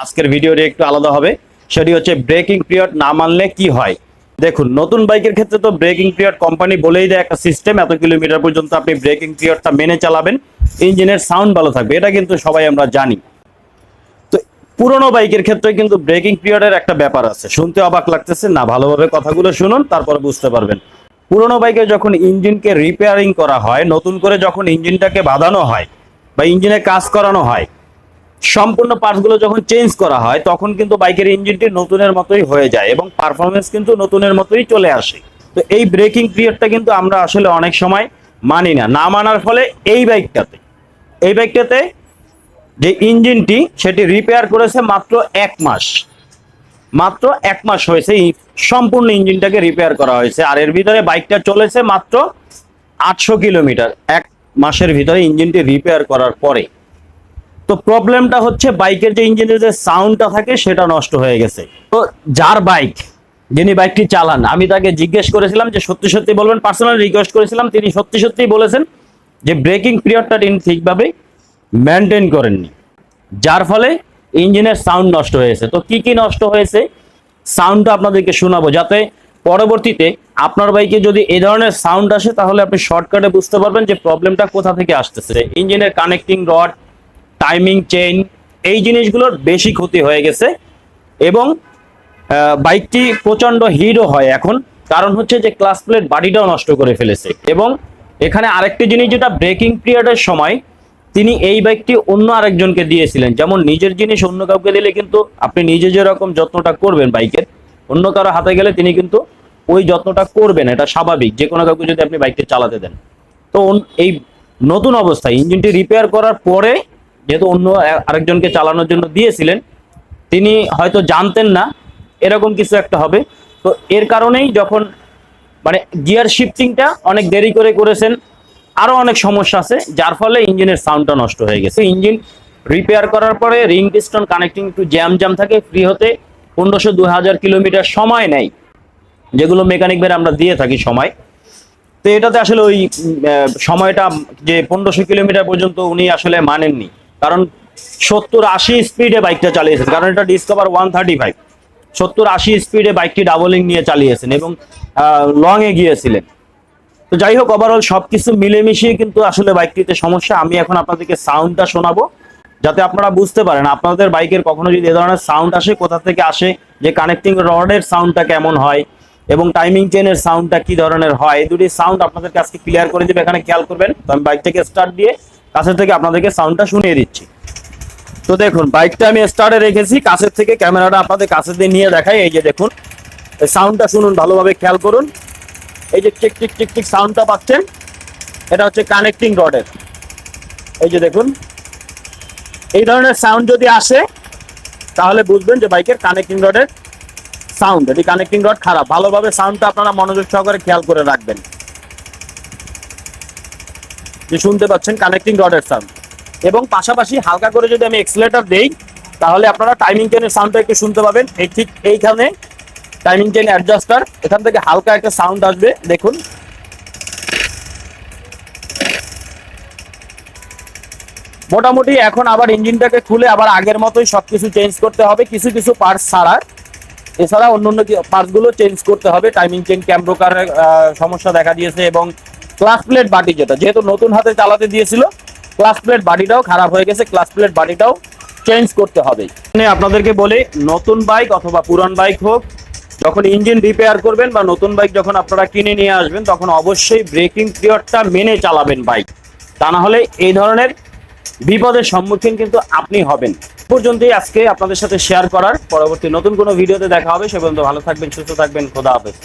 আজকের ভিডিওটি একটু আলাদা হবে। সেটি হচ্ছে ব্রেকিং পিরিয়ড না মানলে কি হয়। দেখুন, নতুন বাইকের ক্ষেত্রে তো ব্রেকিং পিরিয়ড কোম্পানি বলেই দেয় একটা সিস্টেম, এত কিলোমিটার পর্যন্ত আপনি ব্রেকিং পিরিয়ডটা মেনে চালাবেন, ইঞ্জিনের সাউন্ড ভালো থাকবে, এটা কিন্তু সবাই আমরা জানি। তো পুরোনো বাইকের ক্ষেত্রে কিন্তু ব্রেকিং পিরিয়ডের একটা ব্যাপার আছে। শুনতে অবাক লাগতেছে না? ভালোভাবে কথাগুলো শুনুন, তারপরে বুঝতে পারবেন। পুরোনো বাইকে যখন ইঞ্জিনকে রিপেয়ারিং করা হয়, নতুন করে যখন ইঞ্জিনটাকে বাঁধানো হয় বা ইঞ্জিনে কাজ করানো হয়, সম্পূর্ণ পার্টসগুলো যখন চেঞ্জ করা হয়, তখন কিন্তু বাইকের ইঞ্জিনটি নতুনের মতোই হয়ে যায় এবং পারফরমেন্স কিন্তু নতুনের মতোই চলে আসে। তো এই ব্রেকিং পিরিয়ডটা কিন্তু আমরা আসলে অনেক সময় মানি না। না মানার ফলে এই বাইকটাতে যে ইঞ্জিনটি সেটি রিপেয়ার করেছে মাত্র 1 মাস। মাত্র 1 মাস হয়েছে সম্পূর্ণ ইঞ্জিনটাকে রিপেয়ার করা হয়েছে, আর এর ভিতরে বাইকটা চলেছে মাত্র 800 কিলোমিটার 1 মাসের ভিতরে ইঞ্জিনটি রিপেয়ার করার পরে। তো প্রবলেমটা হচ্ছে বাইকের যে ইঞ্জিনের যে সাউন্ডটা থাকে সেটা নষ্ট হয়ে গেছে। তো যার বাইক, যিনি বাইকটি চালান, আমি তাকে জিজ্ঞেস করেছিলাম যে সত্যি সত্যি বলবেন, পার্সোনাল রিকোয়েস্ট করেছিলাম, তিনি সত্যি সত্যিই বলেছেন যে ব্রেকিং পিরিয়ডটা তিনি ঠিকভাবে মেনটেন করেননি, যার ফলে ইঞ্জিনের সাউন্ড নষ্ট হয়েছে। তো কি কি নষ্ট হয়েছে সাউন্ডটা আপনাদেরকে শোনাবো, যাতে পরবর্তীতে আপনার বাইকে যদি এই ধরনের সাউন্ড আসে তাহলে আপনি শর্টকাটে বুঝতে পারবেন যে প্রবলেমটা কোথা থেকে আসতেছে। ইঞ্জিনের কানেক্টিং রড, টাইমিং চেইন, এই জিনিসগুলোর বেশি ক্ষতি হয়ে গেছে এবং বাইকটি প্রচন্ড হিটও হয় এখন। কারণ হচ্ছে যে ক্লাস প্লেট বডিটাও নষ্ট করে ফেলেছে। এবং এখানে আরেকটি জিনিস, যেটা ব্রেকিং পিরিয়ডের সময় তিনি এই বাইকটি অন্য আরেকজনকে দিয়েছিলেন। যেমন নিজের জিনিস অন্য কাউকে দিলে কিন্তু আপনি নিজে যেরকম যত্নটা করবেন বাইকের, অন্য কারো হাতে গেলে তিনি কিন্তু ওই যত্নটা করবেন, এটা স্বাভাবিক যে কোনো কাউকে যদি আপনি বাইকটি চালাতে দেন। তো এই নতুন অবস্থায় ইঞ্জিনটি রিপেয়ার করার পরে, যেহেতু অন্য আরেকজনকে চালানোর জন্য দিয়েছিলেন, তিনি হয়তো জানতেন না এরকম কিছু একটা হবে। তো এর কারণেই যখন মানে গিয়ার শিফটিংটা অনেক দেরি করে করেছেন, আরো অনেক সমস্যা আছে, যার ফলে ইঞ্জিনের সাউন্ডটা নষ্ট হয়ে গেছে। ইঞ্জিন রিপেয়ার করার পরে রিং পিস্টন কানেক্টিং একটু জ্যাম থাকে, ফ্রি হতে 1500-2000 কিলোমিটার সময় নেয়, যেগুলো মেকানিক ভাই আমরা দিয়ে থাকি সময়। তো এটাতে আসলে ওই সময়টা যে 1500 কিলোমিটার পর্যন্ত উনি আসলে মানেননি, কারণ 70-80 স্পিডে বাইকটা চালিয়েছেন। কারণ এটা ডিসকভার 135, 70-80 স্পিডে বাইকটি ডাবলিং নিয়ে চালিয়েছেন এবং লং এ গিয়েছিলেন। তো যাই হোক, ওভারঅল সবকিছু মিলেমিশিয়ে কিন্তু আসলে বাইকটিতে সমস্যা। আমি এখন আপনাদেরকে সাউন্ডটা শোনাবো, যাতে আপনারা বুঝতে পারেন আপনাদের বাইকের কখনো যদি এ ধরনের সাউন্ড আসে কোথা থেকে আসে, যে কানেক্টিং রডের সাউন্ডটা কেমন হয় এবং টাইমিং চেনের সাউন্ডটা কি ধরনের হয়। এই দুটি সাউন্ড আপনাদেরকে আজকে ক্লিয়ার করে দিবে, এখানে খেয়াল করবেন। তো আমি বাইকটাকে স্টার্ট দিয়ে কাছের থেকে আপনাদেরকে সাউন্ডটা শুনিয়ে দিচ্ছি। তো দেখুন, বাইকটা আমি স্টার্টে রেখেছি, কাছের থেকে ক্যামেরাটা আপনাদের কাছে দিয়ে নিয়ে দেখাই। এই যে দেখুন, এই সাউন্ডটা শুনুন, ভালোভাবে খেয়াল করুন। এই যে টিক টিক টিক টিক সাউন্ডটা পাচ্ছেন, এটা হচ্ছে কানেক্টিং রডের। এই যে দেখুন, এই ধরনের সাউন্ড যদি আসে তাহলে বুঝবেন যে বাইকের কানেক্টিং রডের সাউন্ড, এটি কানেক্টিং রড খারাপ। ভালোভাবে সাউন্ডটা আপনারা মনোযোগ সহকারে খেয়াল করে রাখবেন, যে শুনতে পাচ্ছেন কানেক্টিং রডের সাউন্ড। এবং পাশাপাশি হালকা করে যদি আমি এক্সিলারেটর দেই তাহলে আপনারা টাইমিং চেনের সাউন্ডটা একটু শুনতে পাবেন। এই ঠিক এইখানে টাইমিং চেন অ্যাডজাস্টার, এখান থেকে হালকা একটা সাউন্ড আসবে, দেখুন। মোটামুটি এখন আবার ইঞ্জিনটাকে খুলে আবার আগের মতোই সবকিছু চেঞ্জ করতে হবে, কিছু কিছু পার্টস ছাড়া। এছাড়া অন্য পার্টসগুলো চেঞ্জ করতে হবে। টাইমিং চেন ক্যামব্রোকারের সমস্যা দেখা দিয়েছে এবং ক্লাস প্লেট বাটি, যেহেতু নতুন হাতে চালাতে দিয়েছিল, ক্লাস প্লেট বাটিটাও খারাপ হয়ে গেছে, ক্লাস প্লেট বাটিটাও চেঞ্জ করতে হবে। আপনাদেরকে বলি, নতুন বাইক অথবা পুরান বাইক হোক, যখন ইঞ্জিন রিপেয়ার করবেন বা নতুন বাইক যখন আপনারা কিনে নিয়ে আসবেন, তখন অবশ্যই ব্রেকিং পিরিয়ডটা মেনে চালাবেন বাইক। তা না হলে এই ধরনের বিপদের সম্মুখীন কিন্তু আপনি হবেন। পর্যন্তই আজকে আপনাদের সাথে শেয়ার করার। পরবর্তী নতুন কোনো ভিডিওতে দেখা হবে। সে পর্যন্ত ভালো থাকবেন, সুস্থ থাকবেন। খোদা হাফেজ।